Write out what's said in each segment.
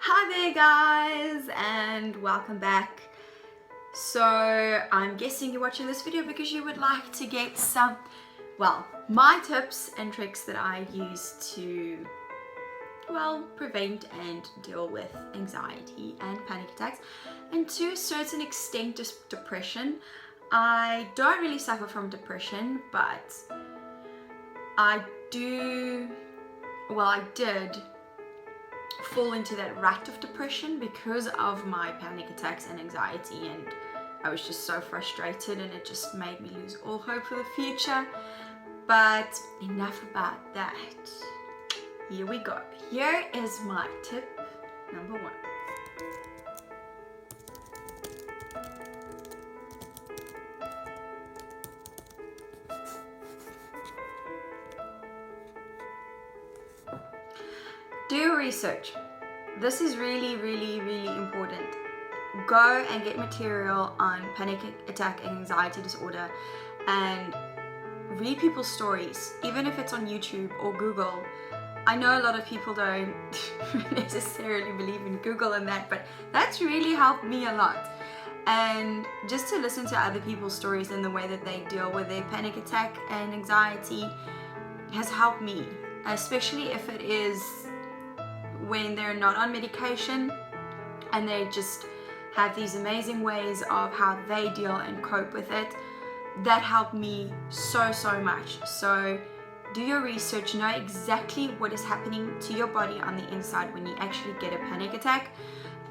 Hi there guys, and welcome back. So I'm guessing you're watching this video because you would like to get some, my tips and tricks that I use to, prevent and deal with anxiety and panic attacks, and to a certain extent depression. I don't really suffer from depression, but I did fall into that rut of depression because of my panic attacks and anxiety, and I was just so frustrated and it just made me lose all hope for the future. But enough about that. Here we go. Here is my tip number 1. Do your research. This is really, really, really important. Go and get material on panic attack and anxiety disorder and read people's stories, even if it's on YouTube or Google. I know a lot of people don't necessarily believe in Google and that, but that's really helped me a lot. And just to listen to other people's stories and the way that they deal with their panic attack and anxiety has helped me, especially if it is when they're not on medication and they just have these amazing ways of how they deal and cope with it. That helped me so much. So do your research, know exactly what is happening to your body on the inside when you actually get a panic attack.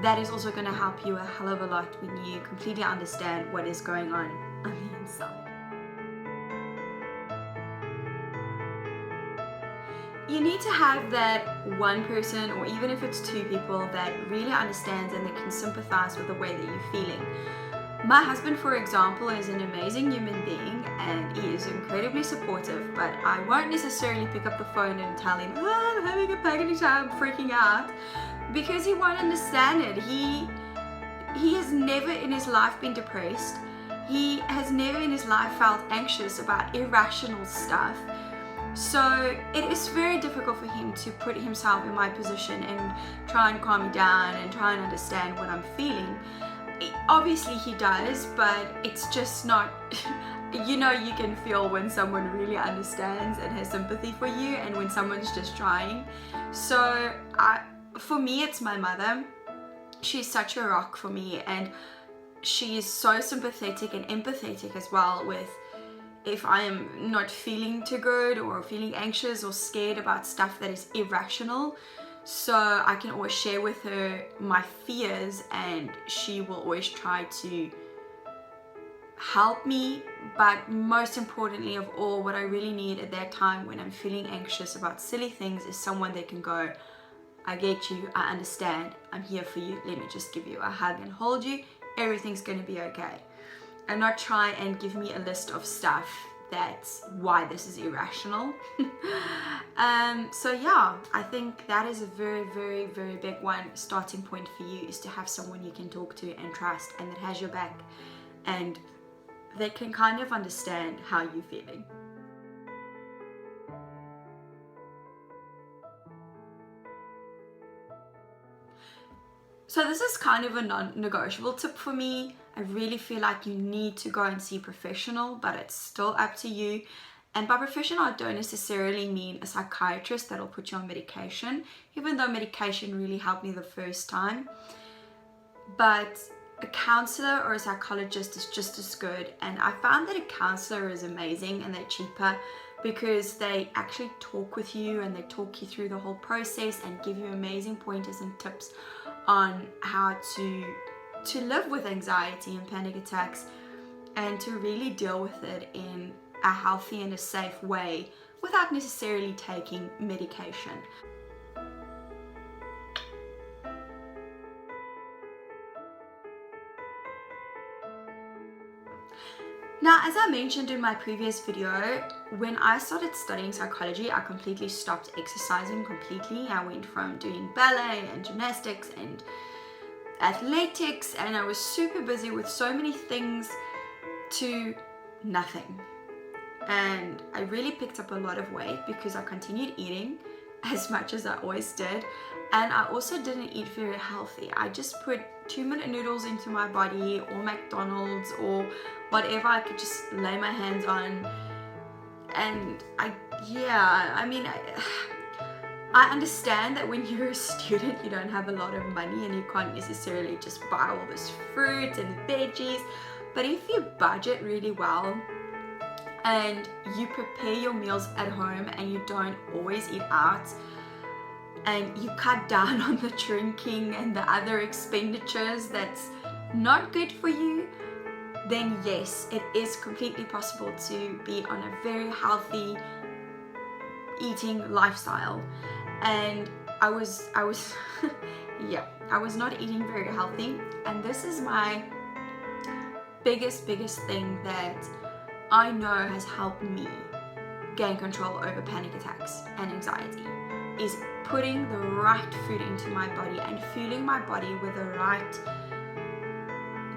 That is also going to help you a hell of a lot when you completely understand what is going on the inside. You need to have that one person, or even if it's 2 people, that really understands and that can sympathize with the way that you're feeling. My husband, for example, is an amazing human being and he is incredibly supportive, but I won't necessarily pick up the phone and tell him, I'm having a panic attack, I'm freaking out, because he won't understand it. He has never in his life been depressed. He has never in his life felt anxious about irrational stuff. So it is very difficult for him to put himself in my position and try and calm me down and try and understand what I'm feeling. Obviously he does, but it's just not, you can feel when someone really understands and has sympathy for you and when someone's just trying. So for me, it's my mother. She's such a rock for me, and she is so sympathetic and empathetic as well with if I am not feeling too good or feeling anxious or scared about stuff that is irrational. So I can always share with her my fears and she will always try to help me. But most importantly of all, what I really need at that time when I'm feeling anxious about silly things is someone that can go, I get you, I understand, I'm here for you, let me just give you a hug and hold you, everything's going to be okay. And not try and give me a list of stuff that's why this is irrational. So yeah, I think that is a very, very, very big one. Starting point for you is to have someone you can talk to and trust and that has your back and they can kind of understand how you're feeling. So this is kind of a non-negotiable tip for me. I really feel like you need to go and see a professional, but it's still up to you. And by professional, I don't necessarily mean a psychiatrist that'll put you on medication, even though medication really helped me the first time. But a counselor or a psychologist is just as good. And I found that a counselor is amazing and they're cheaper because they actually talk with you and they talk you through the whole process and give you amazing pointers and tips on how to live with anxiety and panic attacks and to really deal with it in a healthy and a safe way without necessarily taking medication. Now, as I mentioned in my previous video, when I started studying psychology, I completely stopped exercising completely. I went from doing ballet and gymnastics and athletics, and I was super busy with so many things to nothing. And I really picked up a lot of weight because I continued eating as much as I always did. And I also didn't eat very healthy. I just put 2-minute noodles into my body, or McDonald's, or whatever I could just lay my hands on. And I understand that when you're a student, you don't have a lot of money and you can't necessarily just buy all this fruit and veggies. But if you budget really well and you prepare your meals at home and you don't always eat out, and you cut down on the drinking and the other expenditures that's not good for you, then yes, it is completely possible to be on a very healthy eating lifestyle. And I was yeah, I was not eating very healthy, and this is my biggest thing that I know has helped me gain control over panic attacks and anxiety, is putting the right food into my body and fueling my body with the right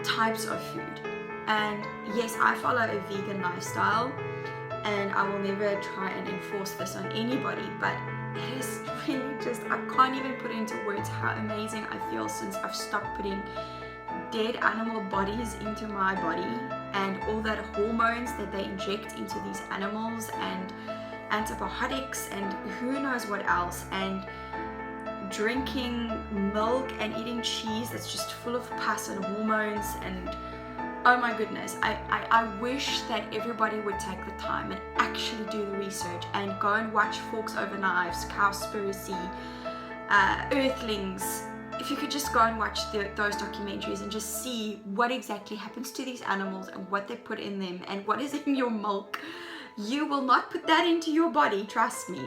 types of food. And yes, I follow a vegan lifestyle, and I will never try and enforce this on anybody, but it is really just, I can't even put into words how amazing I feel since I've stopped putting dead animal bodies into my body, and all that hormones that they inject into these animals, and antibiotics, and who knows what else, and drinking milk and eating cheese that's just full of pus and hormones. And oh my goodness, I wish that everybody would take the time and actually do the research and go and watch Forks Over Knives, Cowspiracy, Earthlings. If you could just go and watch those documentaries and just see what exactly happens to these animals and what they put in them and what is in your milk. You will not put that into your body, trust me.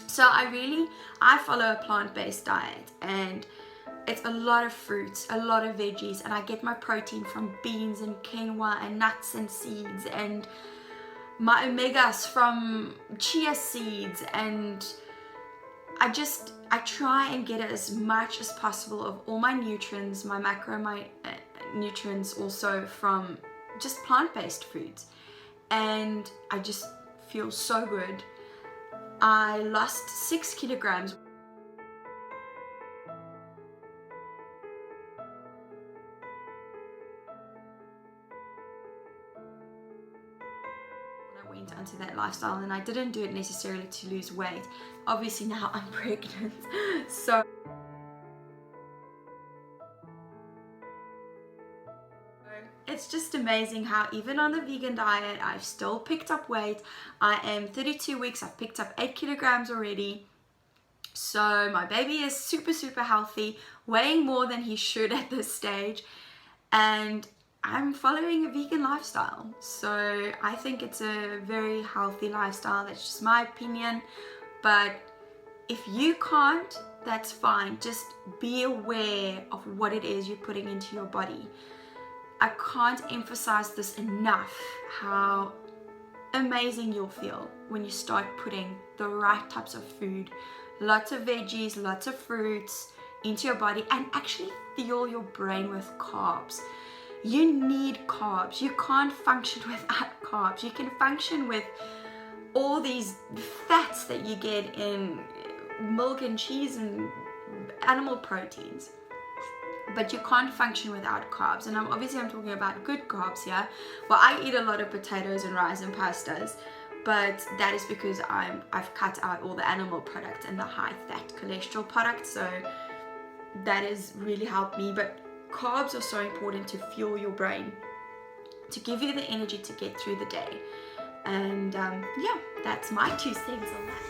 So I follow a plant-based diet, and it's a lot of fruits, a lot of veggies, and I get my protein from beans and quinoa and nuts and seeds, and my omegas from chia seeds, and I try and get as much as possible of all my nutrients, my nutrients also from just plant-based foods, and I just feel so good. I lost 6 kilograms. Went onto that lifestyle, and I didn't do it necessarily to lose weight. Obviously now I'm pregnant, so it's just amazing how even on the vegan diet I've still picked up weight. I am 32 weeks, I've picked up 8 kilograms already. So my baby is super healthy, weighing more than he should at this stage, and I'm following a vegan lifestyle. So I think it's a very healthy lifestyle. That's just my opinion. But if you can't, that's fine. Just be aware of what it is you're putting into your body. I can't emphasize this enough, how amazing you'll feel when you start putting the right types of food, lots of veggies, lots of fruits into your body, and actually fuel your brain with carbs. You need carbs. You can't function without carbs. You can function with all these fats that you get in milk and cheese and animal proteins, but you can't function without carbs. And I'm talking about good carbs here. Well, I eat a lot of potatoes and rice and pastas, but that is because I've cut out all the animal products and the high fat cholesterol products, so that has really helped me. But carbs are so important to fuel your brain, to give you the energy to get through the day. And yeah, that's my 2 cents on that.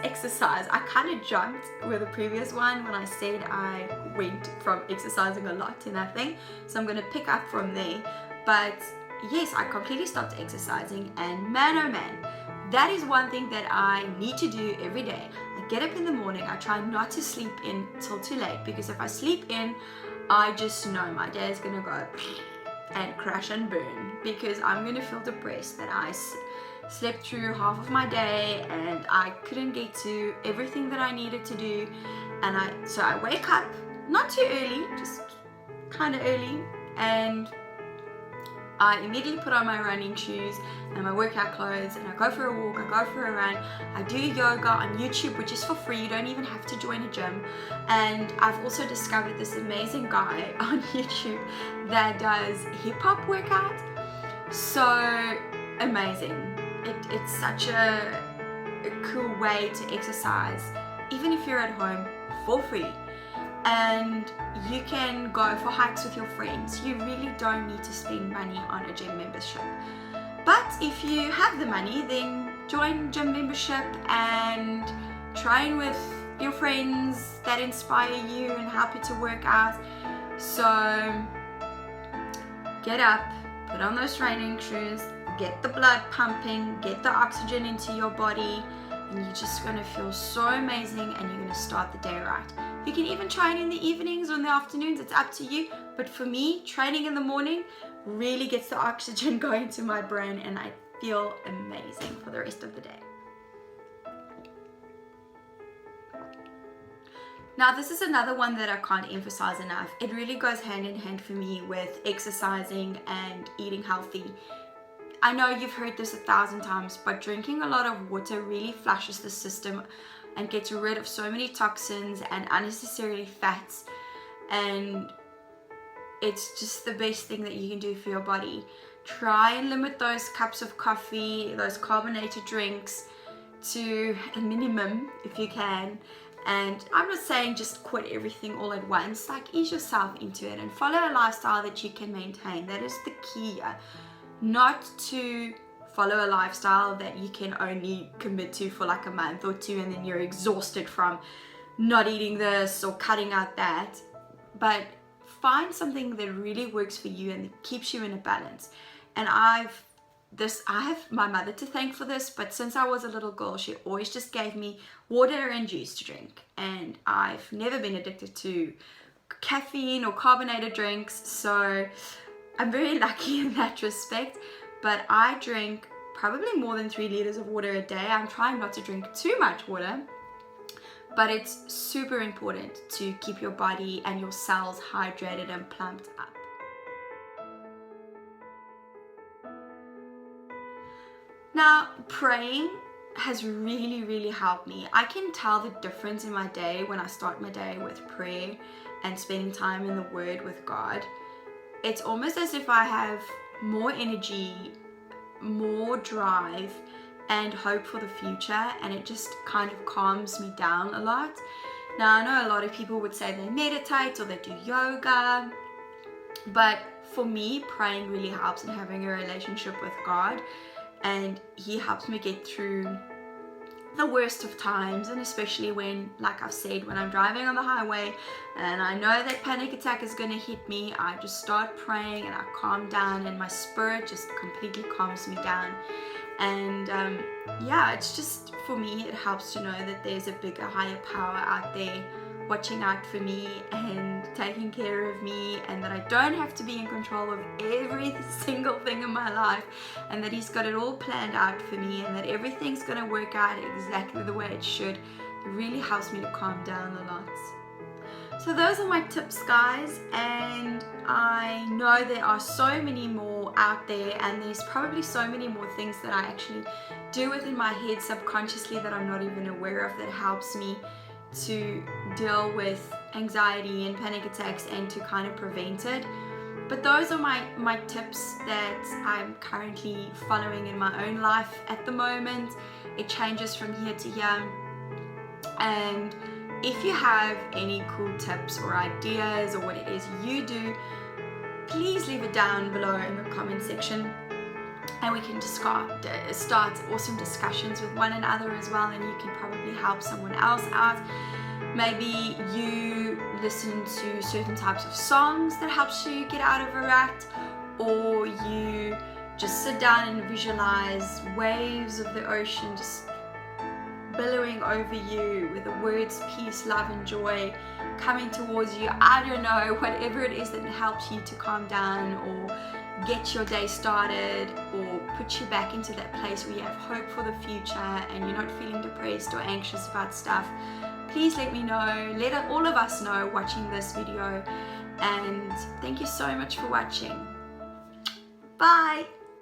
Exercise. I kind of jumped with the previous one when I said I went from exercising a lot to nothing, so I'm going to pick up from there. But yes, I completely stopped exercising, and man oh man, that is one thing that I need to do every day. I get up in the morning, I try not to sleep in till too late, because if I sleep in, I just know my day is going to go and crash and burn, because I'm going to feel depressed that I slept through half of my day and I couldn't get to everything that I needed to do. And so I wake up not too early, just kind of early, and I immediately put on my running shoes and my workout clothes and I go for a walk, I go for a run, I do yoga on YouTube, which is for free, you don't even have to join a gym. And I've also discovered this amazing guy on YouTube that does hip-hop workouts. So amazing. It's such a cool way to exercise, even if you're at home, for free. And you can go for hikes with your friends. You really don't need to spend money on a gym membership. But if you have the money, then join gym membership and train with your friends that inspire you and help you to work out. So get up, put on those training shoes, get the blood pumping, get the oxygen into your body, and you're just going to feel so amazing and you're going to start the day right. You can even train in the evenings or in the afternoons, it's up to you. But for me, training in the morning really gets the oxygen going to my brain and I feel amazing for the rest of the day. Now, this is another one that I can't emphasize enough. It really goes hand in hand for me with exercising and eating healthy. I know you've heard this 1,000 times, but drinking a lot of water really flushes the system and gets rid of so many toxins and unnecessary fats, and it's just the best thing that you can do for your body. Try and limit those cups of coffee, those carbonated drinks to a minimum if you can. And I'm not saying just quit everything all at once, like ease yourself into it and follow a lifestyle that you can maintain. That is the key. Not to follow a lifestyle that you can only commit to for like a month or two and then you're exhausted from not eating this or cutting out that, but find something that really works for you and keeps you in a balance. And I have my mother to thank for this, but since I was a little girl, she always just gave me water and juice to drink, and I've never been addicted to caffeine or carbonated drinks, so I'm very lucky in that respect. But I drink probably more than 3 liters of water a day. I'm trying not to drink too much water, but it's super important to keep your body and your cells hydrated and plumped up. Now, praying has really helped me. I can tell the difference in my day when I start my day with prayer and spending time in the Word with God. It's almost as if I have more energy, more drive, and hope for the future, and it just kind of calms me down a lot. Now, I know a lot of people would say they meditate or they do yoga, but for me, praying really helps in having a relationship with God, and He helps me get through the worst of times, and especially when, like I've said, when I'm driving on the highway and I know that panic attack is going to hit me, I just start praying and I calm down and my spirit just completely calms me down. And yeah, it's just, for me, it helps to know that there's a bigger, higher power out there watching out for me and taking care of me, and that I don't have to be in control of every single thing in my life, and that He's got it all planned out for me, and that everything's going to work out exactly the way it should. It really helps me to calm down a lot. So those are my tips, guys, and I know there are so many more out there, and there's probably so many more things that I actually do within my head subconsciously that I'm not even aware of, that helps me to deal with anxiety and panic attacks and to kind of prevent it. But those are my tips that I'm currently following in my own life at the moment. It changes from year to year, and if you have any cool tips or ideas or what it is you do, please leave it down below in the comment section, and we can just start awesome discussions with one another as well, and you can probably help someone else out. Maybe you listen to certain types of songs that helps you get out of a rut, or you just sit down and visualize waves of the ocean just billowing over you with the words peace, love and joy coming towards you. I don't know, whatever it is that helps you to calm down or get your day started or put you back into that place where you have hope for the future and you're not feeling depressed or anxious about stuff. Please let me know, let all of us know watching this video, and thank you so much for watching. Bye!